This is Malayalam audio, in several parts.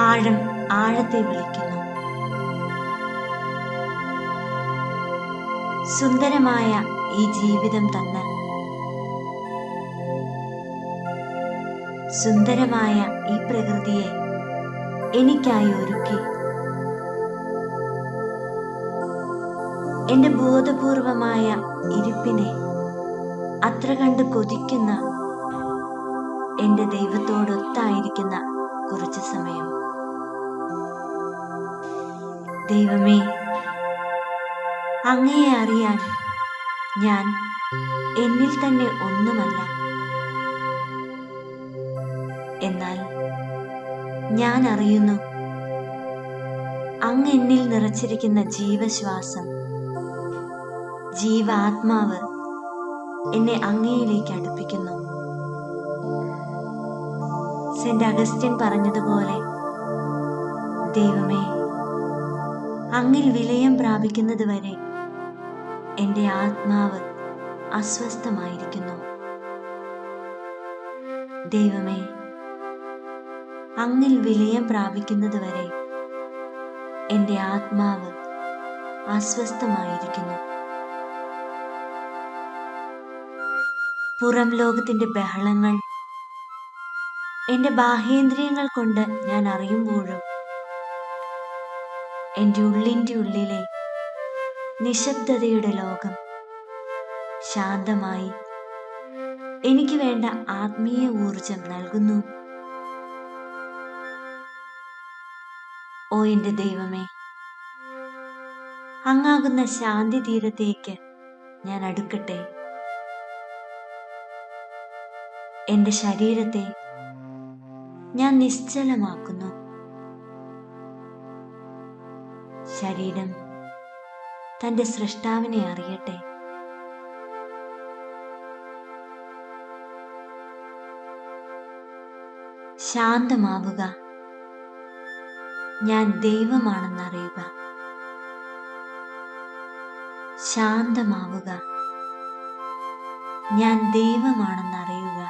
ആഴം ആഴത്തെ വിളിക്കുന്നു. സുന്ദരമായ ഈ ജീവിതം തന്ന് സുന്ദരമായ ഈ പ്രകൃതിയെ എനിക്കായി ഒരുക്കി എന്റെ ബോധപൂർവമായ ഇരിപ്പിനെ അത്ര കണ്ട് കൊതിക്കുന്ന എന്റെ ദൈവത്തോടൊത്തായിരിക്കുന്ന കുറച്ച് സമയം. ദൈവമേ, അങ്ങയെ അറിയാൻ ഞാൻ എന്നിൽ തന്നെ ഒന്നുമല്ല. എന്നാൽ ഞാൻ അറിയുന്നു, അങ്ങ് എന്നിൽ നിറച്ചിരിക്കുന്ന ജീവശ്വാസം, ജീവാത്മാവ് എന്നെ അങ്ങയിലേക്ക് അടുപ്പിക്കുന്നു. സെന്റ് അഗസ്റ്റിൻ പറഞ്ഞതുപോലെ, ദൈവമേ, അങ്ങിൽ വിലയം പ്രാപിക്കുന്നത് വരെ എന്റെ ആത്മാവ് അസ്വസ്ഥമായിരിക്കുന്നു. ദൈവമേ, അങ്ങിൽ വിലയം പ്രാപിക്കുന്നത് വരെ എന്റെ ആത്മാവ് അസ്വസ്ഥമായിരിക്കുന്നു. പുറം ലോകത്തിന്റെ ബഹളങ്ങൾ എന്റെ ബാഹ്യേന്ദ്രിയങ്ങൾ കൊണ്ട് ഞാൻ അറിയുമ്പോഴും എന്റെ ഉള്ളിന്റെ ഉള്ളിലെ നിശബ്ദതയുടെ ലോകം ശാന്തമായി എനിക്ക് വേണ്ട ആത്മീയ ഊർജം നൽകുന്നു. ഓ എന്റെ ദൈവമേ, അങ്ങാകുന്ന ശാന്തി തീരത്തേക്ക് ഞാൻ അടുക്കട്ടെ. എന്റെ ശരീരത്തെ ഞാൻ നിശ്ചലമാക്കുന്നു. ശരീരം തന്റെ സൃഷ്ടാവിനെ അറിയട്ടെ. ശാന്തമാവുക, ഞാൻ ദൈവമാണെന്നറിയുക. ശാന്തമാവുക, ഞാൻ ദൈവമാണെന്നറിയുക.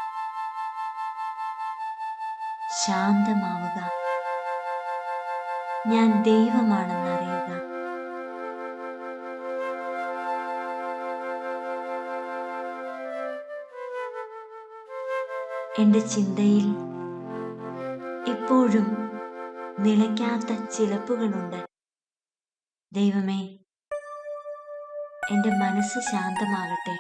ശാന്തമാവുക, ഞാൻ ദൈവമാണെന്നറിയുക. എന്റെ ചിന്തയിൽ ഇപ്പോഴും നിലയ്ക്കാത്ത ചിലപ്പുകളുണ്ട്. ദൈവമേ, എന്റെ മനസ്സ് ശാന്തമാകട്ടെ.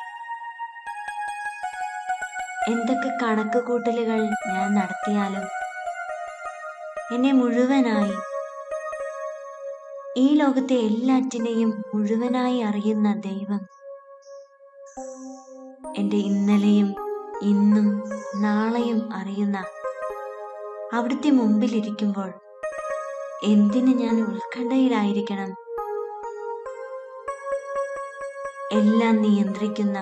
എന്തൊക്കെ കണക്കുകൂട്ടലുകൾ ഞാൻ നടത്തിയാലും എന്നെ മുഴുവനായി, ഈ ലോകത്തെ എല്ലാറ്റിനെയും മുഴുവനായി അറിയുന്ന ദൈവം എന്റെ ഇന്നലെയും ഇന്നും നാളെയും അറിയുന്ന അവിടുത്തെ മുമ്പിലിരിക്കുമ്പോൾ എന്തിന് ഞാൻ ഉത്കണ്ഠയിലായിരിക്കണം? എല്ലാം നിയന്ത്രിക്കുന്ന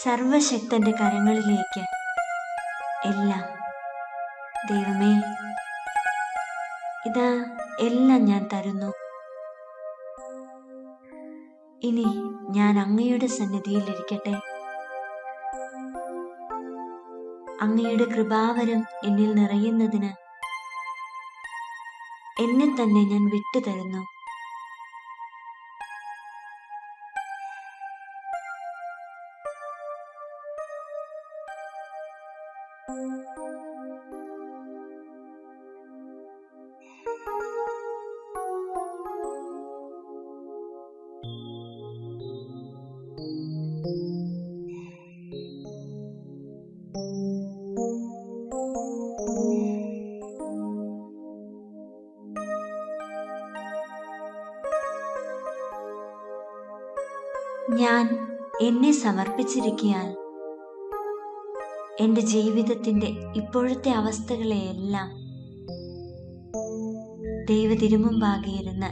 സർവശക്തന്റെ കരങ്ങളിലേക്ക് എല്ലാം, ദൈവമേ, ഇതാ എല്ലാം ഞാൻ തരുന്നു. ഇനി ഞാൻ അങ്ങയുടെ സന്നിധിയിലിരിക്കട്ടെ. അങ്ങയുടെ കൃപാവരം എന്നിൽ നിറയുന്നതിന് എന്നെ തന്നെ ഞാൻ വിട്ടുതരുന്നു. ഞാൻ എന്നെ സമർപ്പിച്ചിരിക്കാൻ എൻ്റെ ജീവിതത്തിൻ്റെ ഇപ്പോഴത്തെ അവസ്ഥകളെയെല്ലാം ദൈവതിരുമുമ്പാകെയിരുന്ന്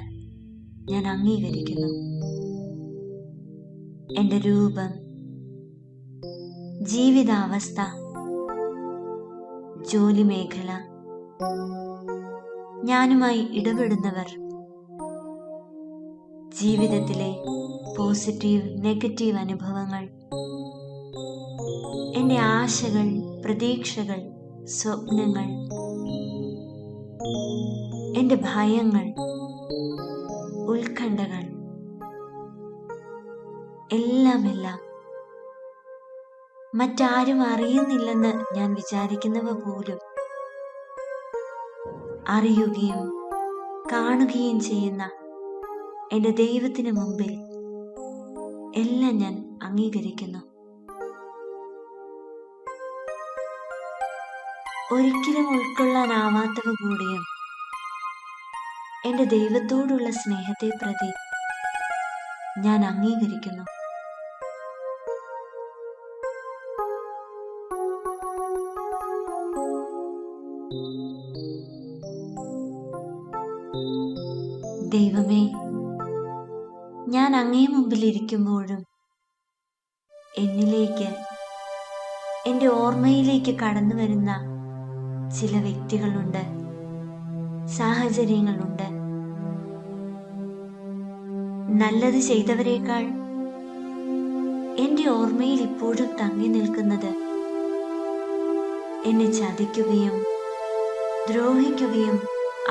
ഞാൻ അംഗീകരിക്കുന്നു. എൻ്റെ രൂപം, ജീവിതാവസ്ഥ, ജോലി മേഖല, ഞാനുമായി ഇടപെടുന്നവർ, ജീവിതത്തിലെ പോസിറ്റീവ് നെഗറ്റീവ് അനുഭവങ്ങൾ, എൻ്റെ ആശകൾ, പ്രതീക്ഷകൾ, സ്വപ്നങ്ങൾ, എൻ്റെ ഭയങ്ങൾ, ഉത്കണ്ഠകൾ എല്ലാം മറ്റാരും അറിയുന്നില്ലെന്ന് ഞാൻ വിചാരിക്കുന്നവ പോലും അറിയുകയും കാണുകയും ചെയ്യുന്ന എൻ്റെ ദൈവത്തിന് മുമ്പിൽ എല്ലാം ഞാൻ അംഗീകരിക്കുന്നു. ഒരിക്കലും ഉൾക്കൊള്ളാനാവാത്തവ കൂടിയും എൻ്റെ ദൈവത്തോടുള്ള സ്നേഹത്തെ പ്രതി ഞാൻ അംഗീകരിക്കുന്നു. ദൈവമേ, ഞാൻ അങ്ങേ മുമ്പിലിരിക്കുമ്പോഴും എന്നിലേക്ക്, എൻ്റെ ഓർമ്മയിലേക്ക് കടന്നു വരുന്ന ചില വ്യക്തികളുണ്ട്, സാഹചര്യങ്ങളുണ്ട്. നല്ലത് ചെയ്തവരേക്കാൾ എൻ്റെ ഓർമ്മയിൽ ഇപ്പോഴും തങ്ങി നിൽക്കുന്നത് എന്നെ ചതിക്കുകയും ദ്രോഹിക്കുകയും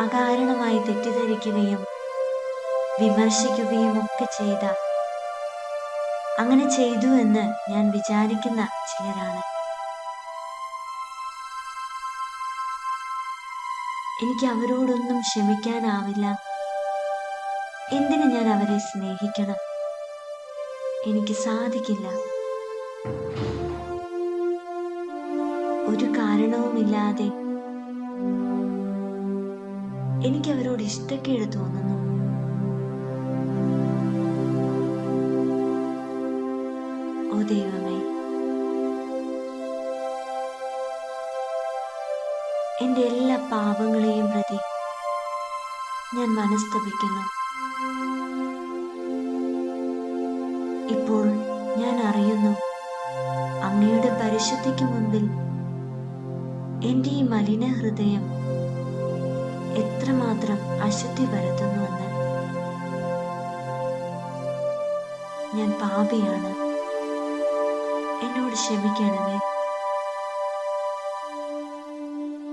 അകാരണമായി തെറ്റിദ്ധരിക്കുകയും വിമർശിക്കുകയും ഒക്കെ അങ്ങനെ ചെയ്തു എന്ന് ഞാൻ വിചാരിക്കുന്ന ചിലരാണ്. എനിക്ക് അവരോടൊന്നും ക്ഷമിക്കാനാവില്ല. എന്തിന് ഞാൻ അവരെ സ്നേഹിക്കണം? എനിക്ക് സാധിക്കില്ല. ഒരു കാരണവുമില്ലാതെ എനിക്ക് അവരോട് ഇഷ്ടക്കേട് തോന്നുന്നു. ഓ ദൈവമേ, എൻ്റെ എല്ലാ പാപങ്ങളെയും പ്രതി ഞാൻ മനസ്തപിക്കുന്നു. ഇപ്പോൾ ഞാൻ അറിയുന്നു, അങ്ങയുടെ പരിശുദ്ധിക്ക് മുൻപിൽ എൻ്റെ ഈ മലിന ഹൃദയം എത്രമാത്രം അശുദ്ധി പരത്തുന്നുവെന്ന്. ഞാൻ പാപിയാണ്, എന്നോട് ക്ഷമിക്കണമേ.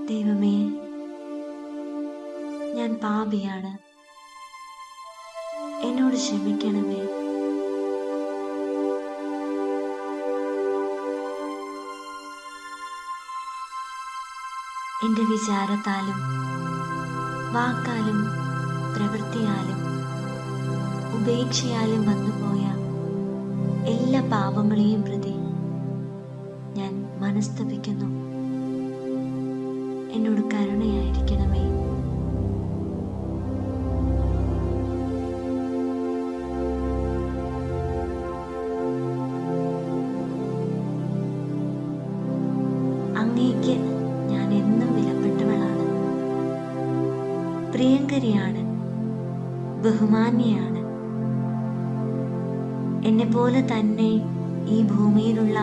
ദൈവമേ, ഞാൻ പാപിയാണ്, എന്നോട് ക്ഷമിക്കണമേ. എൻ്റെ വിചാരത്താലും വാക്കാലും പ്രവൃത്തിയാലും ഉപേക്ഷയാലും വന്നുപോയ എല്ലാ പാപങ്ങളെയും പ്രതി ഞാൻ മനസ്തപിക്കുന്നു. എന്നോട് കരുണയായിരിക്കണമേ. അങ്ങേക്ക് ഞാൻ എന്നും വിലപ്പെട്ടവളാണ്, പ്രിയങ്കരിയാണ്, ബഹുമാന്യയാണ്. എന്നെപ്പോലെ തന്നെ ഈ ഭൂമിയിലുള്ള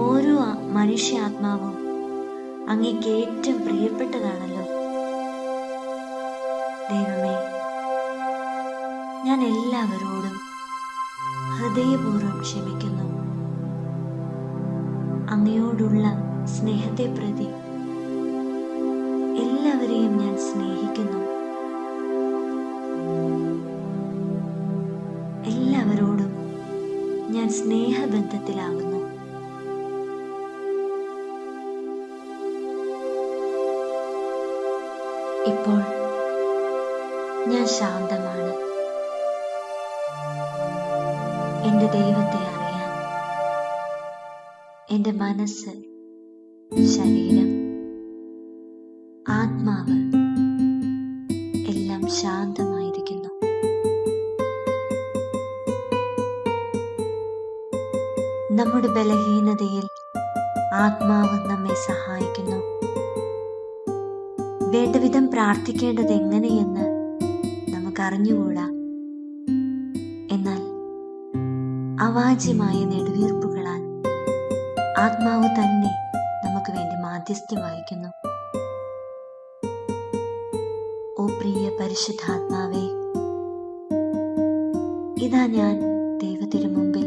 ഓരോ മനുഷ്യാത്മാവും അങ്ങേക്ക് ഏറ്റവും പ്രിയപ്പെട്ടതാണല്ലോ. ദൈവമേ, ഞാൻ എല്ലാവരോടും ഹൃദയപൂർവ്വം ക്ഷമിക്കുന്നു. അങ്ങയോടുള്ള സ്നേഹത്തെ പ്രതി എല്ലാവരെയും ഞാൻ സ്നേഹിക്കുന്നു. എല്ലാവരോടും ഞാൻ സ്നേഹബന്ധത്തിലാകുന്നു. ഇപ്പോൾ ഞാൻ ശാന്തമാണ്. എൻ്റെ ദൈവത്തെ അറിയാൻ എൻ്റെ മനസ്സ്, ശരീരം, ആത്മാവ് എല്ലാം ശാന്തമായിരിക്കുന്നു. നമ്മുടെ ബലഹീനതയിൽ ആത്മാവ് നമ്മെ സഹായിക്കുന്നു. വേണ്ടവിധം പ്രാർത്ഥിക്കേണ്ടത് എങ്ങനെയെന്ന് നമുക്കറിഞ്ഞുകൂടാ. എന്നാൽ അവാച്യമായ നെടുവീർപ്പുകളാൽ ആത്മാവ് തന്നെ നമുക്ക് വേണ്ടി മാധ്യസ്ഥ്യം വഹിക്കുന്നു. ഓ പ്രിയ പരിശുദ്ധാത്മാവേ, ഇതാ ഞാൻ ദൈവത്തിനു മുമ്പിൽ.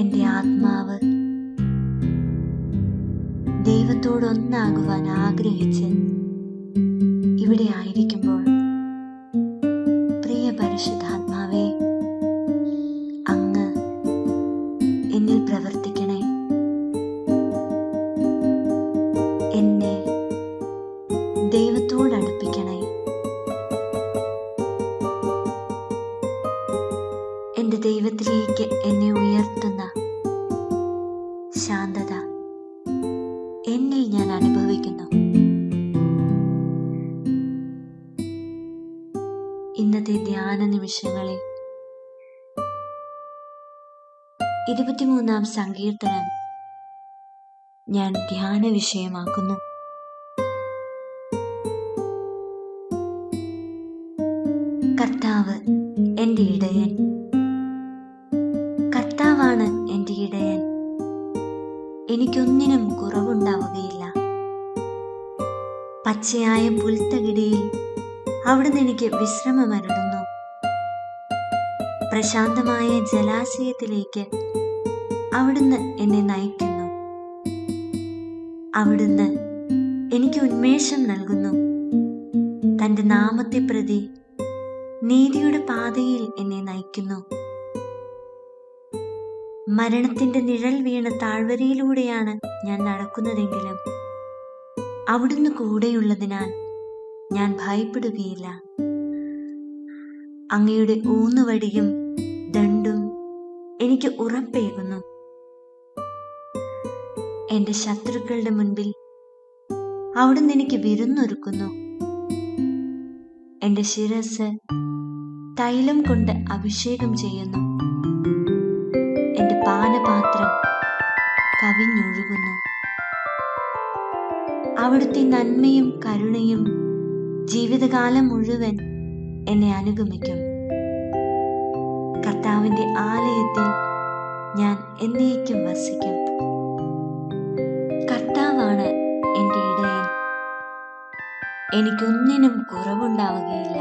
എൻ്റെ ആത്മാവ് ദൈവത്തോട് ദൈവത്തോടൊന്നാകുവാൻ ആഗ്രഹിച്ച് ഇവിടെ ആയിരിക്കുമ്പോൾ പ്രിയ പരിശുദ്ധാത്മാവേ, അങ്ങ് എന്നിൽ പ്രവർത്തിക്കണേ. എന്നെ ദൈവത്തോടടുപ്പിക്കണേ. എൻ്റെ ദൈവത്തിലേക്ക് എന്നെ ഉയർത്തുന്ന ശാന്തത എന്നിൽ ഞാൻ അനുഭവിക്കുന്നു. ഇന്നത്തെ ധ്യാന നിമിഷങ്ങളിൽ 23-ാം സങ്കീർത്തനം ഞാൻ ധ്യാന വിഷയമാക്കുന്നു. കർത്താവ് എൻ്റെ ഇടയൻ. കർത്താവാണ് എൻ്റെ ഇടയൻ, എനിക്കൊന്നിനും കുറവുണ്ടാവുകയില്ല. പച്ചയായ പുൽത്തകിടിയിൽ അവിടുന്ന് എനിക്ക് വിശ്രമമരുളുന്നു. പ്രശാന്തമായ ജലാശയത്തിലേക്ക് അവിടുന്ന് എന്നെ നയിക്കുന്നു. അവിടുന്ന് എനിക്ക് ഉന്മേഷം നൽകുന്നു. തൻ്റെ നാമത്തെ പ്രതി നീതിയുടെ പാതയിൽ എന്നെ നയിക്കുന്നു. മരണത്തിന്റെ നിഴൽ വീണ താഴ്വരയിലൂടെയാണ് ഞാൻ നടക്കുന്നതെങ്കിലും അവിടുന്ന് കൂടെയുള്ളതിനാൽ ഞാൻ ഭയപ്പെടുകയില്ല. അങ്ങയുടെ ഊന്നുവടിയും ദണ്ഡും എനിക്ക് ഉറപ്പേകുന്നു. എന്റെ ശത്രുക്കളുടെ മുൻപിൽ അവിടുന്ന് എനിക്ക് വിരുന്നൊരുക്കുന്നു. എന്റെ ശിരസ് തൈലം കൊണ്ട് അഭിഷേകം ചെയ്യുന്നു. എന്റെ പാനപാത്രം കവിഞ്ഞൊഴുകുന്നു. അവിടുത്തെ നന്മയും കരുണയും ജീവിതകാലം മുഴുവൻ എന്നെ അനുഗമിക്കും. കർത്താവിന്റെ ആലയത്തിൽ ഞാൻ എന്നേക്കും വസിക്കും. കർത്താവാണ് എൻ്റെ ഇടയൻ, എനിക്കൊന്നിനും കുറവുണ്ടാവുകയില്ല.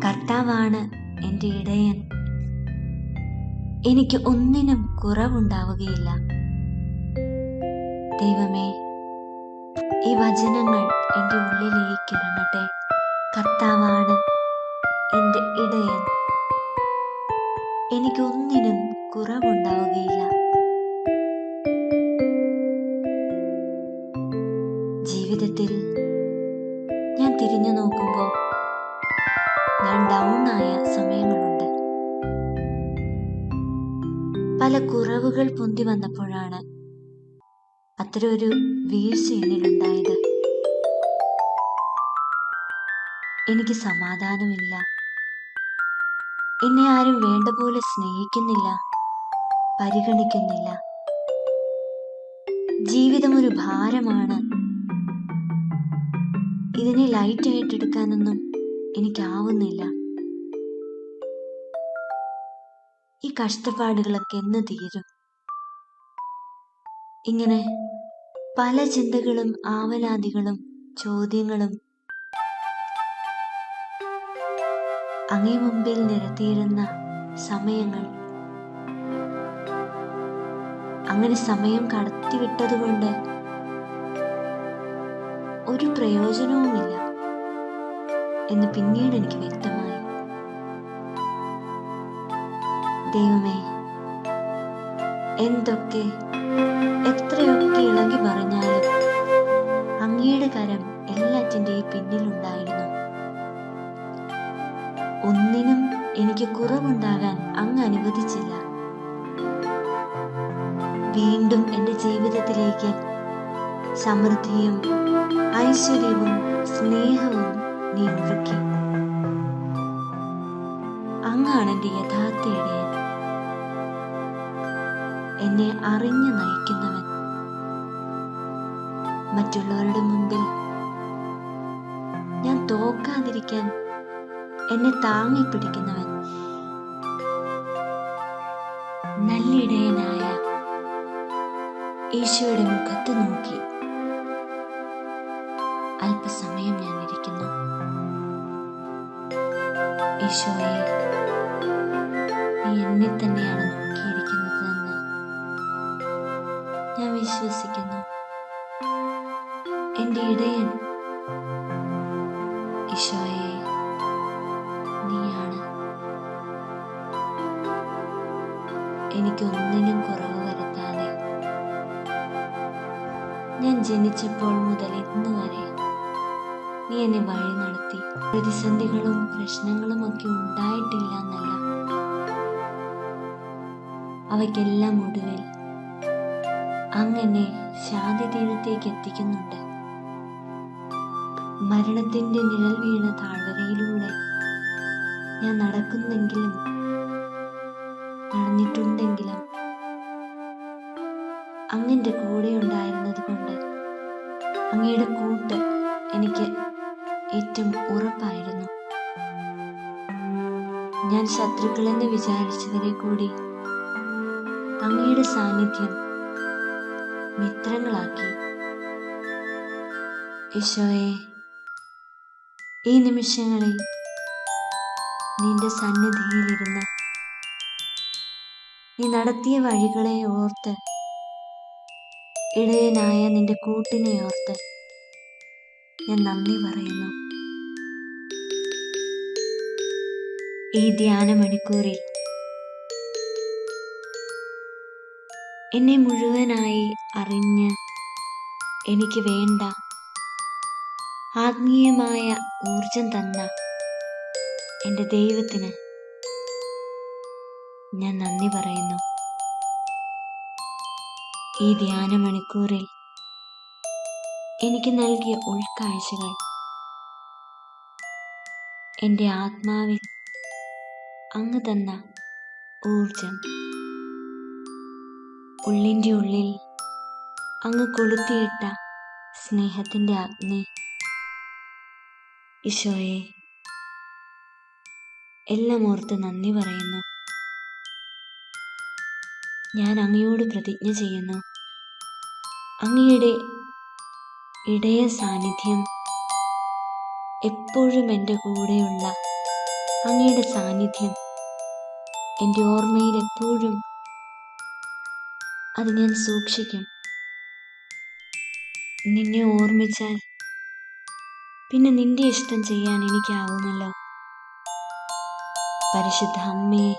കർത്താവാണ് എൻ്റെ ഇടയൻ, എനിക്ക് ഒന്നിനും കുറവുണ്ടാവുകയില്ല. ദൈവമേ, ഈ വചനങ്ങൾ എൻ്റെ ഉള്ളിലേക്ക് ഇറങ്ങട്ടെ. കർത്താവാണ് എൻ്റെ ഇടയൻ, എനിക്കൊന്നിനും കുറവുണ്ടാവുകയില്ല. ജീവിതത്തിൽ ഞാൻ തിരിഞ്ഞു നോക്കുമ്പോൾ ഞാൻ ഡൗൺ ആയ സമയങ്ങളുണ്ട്. പല കുറവുകൾ പൊന്തി വന്നപ്പോഴാണ് അത്തരം ഒരു വീഴ്ച എന്നിലുണ്ടായത്. എനിക്ക് സമാധാനമില്ല, എന്നെ ആരും വേണ്ട പോലെ സ്നേഹിക്കുന്നില്ല, പരിഗണിക്കുന്നില്ല. ജീവിതം ഒരു ഭാരമാണ്. ഇതിനെ ലൈറ്റായിട്ട് എടുക്കാനൊന്നും എനിക്കാവുന്നില്ല. ഈ കഷ്ടപ്പാടുകളൊക്കെ എന്ന് തീരും? ഇങ്ങനെ പല ചിന്തകളും ആവലാതികളും ചോദ്യങ്ങളും അങ്ങേ മുമ്പിൽ നിരത്തിയിരുന്ന സമയങ്ങൾ, അങ്ങനെ സമയം കടത്തിവിട്ടതുകൊണ്ട് ഒരു പ്രയോജനവുമില്ല എന്ന് പിന്നീട് എനിക്ക് വ്യക്തമായി. ദൈവമേ, എന്തൊക്കെ എത്രയൊക്കെ ഇളകി പറഞ്ഞാലും അങ്ങയുടെ കരം എല്ലാറ്റിൻ്റെയും പിന്നിലുണ്ടായിരുന്നു. ഒന്നിനും എനിക്ക് കുറവുണ്ടാകാൻ അങ്ങ് അനുവദിച്ചില്ല. വീണ്ടും എൻ്റെ ജീവിതത്തിലേക്ക് സമൃദ്ധിയും ഐശ്വര്യവും സ്നേഹവും നീ ഒഴുക്കി. അങ്ങാണ് എൻ്റെ യഥാർത്ഥ ഇടയൻ, എന്നെ അറിഞ്ഞു നയിക്കുന്നവൻ, മറ്റുള്ളവരുടെ മുമ്പിൽ ഞാൻ തോക്കാതിരിക്കാൻ എന്നെ താങ്ങിപ്പിടിക്കുന്നവൻ. നല്ലിടയനായ ഈശോയുടെ മുഖത്ത് നോക്കി അല്പസമയം ഞാൻ ഇരിക്കുന്നു. ഈശോയെ, നീ എന്നെ തന്നെയാണ് നോക്കിയിരിക്കുന്നതെന്ന് ഞാൻ വിശ്വസിക്കുന്നു എൻ്റെ ഇടയൻ ഈശോയെ നീയാണ്. എനിക്കൊന്നിനും കുറവ് വരുത്താതെ ഞാൻ ജനിച്ചപ്പോൾ മുതൽ ഇന്ന് വരെ നീ എന്നെ വഴി നടത്തി. പ്രതിസന്ധികളും പ്രശ്നങ്ങളും ഒക്കെ ഉണ്ടായിട്ടില്ല എന്നല്ല, അവയ്ക്കെല്ലാം ഒടുവിൽ അങ്ങനെ ശാന്തി തീരത്തേക്ക് എത്തിക്കുന്നുണ്ട്. മരണത്തിന്റെ നിഴൽ വീണ താഴ്വരയിലൂടെ ഞാൻ നടന്നിട്ടുണ്ടെങ്കിലും അങ്ങന്റെ കൂടെ ഉണ്ടായിരുന്നത് കൊണ്ട് അങ്ങയുടെ കൂട്ട് എനിക്ക് ഏറ്റവും ഉറപ്പായിരുന്നു. ഞാൻ ശത്രുക്കളെന്ന് വിചാരിച്ചവരെ കൂടി അങ്ങയുടെ സാന്നിധ്യം മിത്രങ്ങളാക്കി. ഈശോയെ, ഈ നിമിഷങ്ങളിൽ നിന്റെ സന്നിധിയിലിരുന്ന് നീ നടത്തിയ വഴികളെ ഓർത്ത്, ഇടയനായ നിന്റെ കൂട്ടിനെ ഓർത്ത് ഞാൻ നന്ദി പറയുന്നു. ഈ ധ്യാന മണിക്കൂറിൽ എന്നെ മുഴുവനായി അറിഞ്ഞ് എനിക്ക് വേണ്ട ആത്മീയമായ ഊർജം തന്ന എൻ്റെ ദൈവത്തിന് ഞാൻ നന്ദി പറയുന്നു. ഈ ധ്യാന മണിക്കൂറിൽ എനിക്ക് നൽകിയ ഉൾക്കാഴ്ചകൾ എൻ്റെ ആത്മാവിൽ അങ്ങ് തന്ന ഊർജം, ഉള്ളിൻ്റെ ഉള്ളിൽ അങ്ങ് കൊളുത്തിയിട്ട സ്നേഹത്തിൻ്റെ അഗ്നി, ഈശോയെ എല്ലാം ഓർത്ത് നന്ദി പറയുന്നു. ഞാൻ അങ്ങയോട് പ്രതിജ്ഞ ചെയ്യുന്നു, അങ്ങയുടെ ഇടയ സാന്നിധ്യം, എപ്പോഴും എൻ്റെ കൂടെയുള്ള അങ്ങയുടെ സാന്നിധ്യം എൻ്റെ ഓർമ്മയിൽ എപ്പോഴും അത് ഞാൻ സൂക്ഷിക്കും. നിന്നെ ഓർമ്മിച്ചാൽ പിന്നെ നിന്റെ ഇഷ്ടം ചെയ്യാൻ എനിക്കാവുമല്ലോ. പരിശുദ്ധ അമ്മയെ,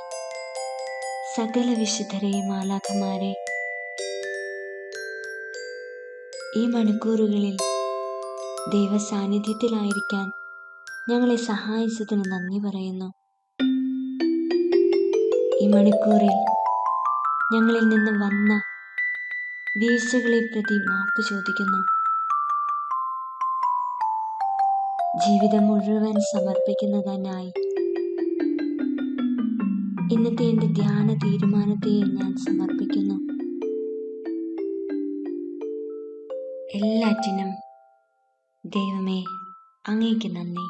സകല വിശുദ്ധരെയും മാലാഖമാരെ, ഈ മണിക്കൂറുകളിൽ ദൈവ സാന്നിധ്യത്തിലായിരിക്കാൻ ഞങ്ങളെ സഹായിച്ചതിന് നന്ദി പറയുന്നു. ഈ മണിക്കൂറിൽ ഞങ്ങളിൽ നിന്ന് വന്ന വീഴ്ചകളെ പ്രതി മാപ്പ് ചോദിക്കുന്നു. ജീവിതം മുഴുവൻ സമർപ്പിക്കുന്നതിനായി ഇന്നത്തെ എൻ്റെ ധ്യാന തീരുമാനത്തെ ഞാൻ സമർപ്പിക്കുന്നു. എല്ലാറ്റിനും ദൈവമേ അങ്ങേക്ക് നന്ദി.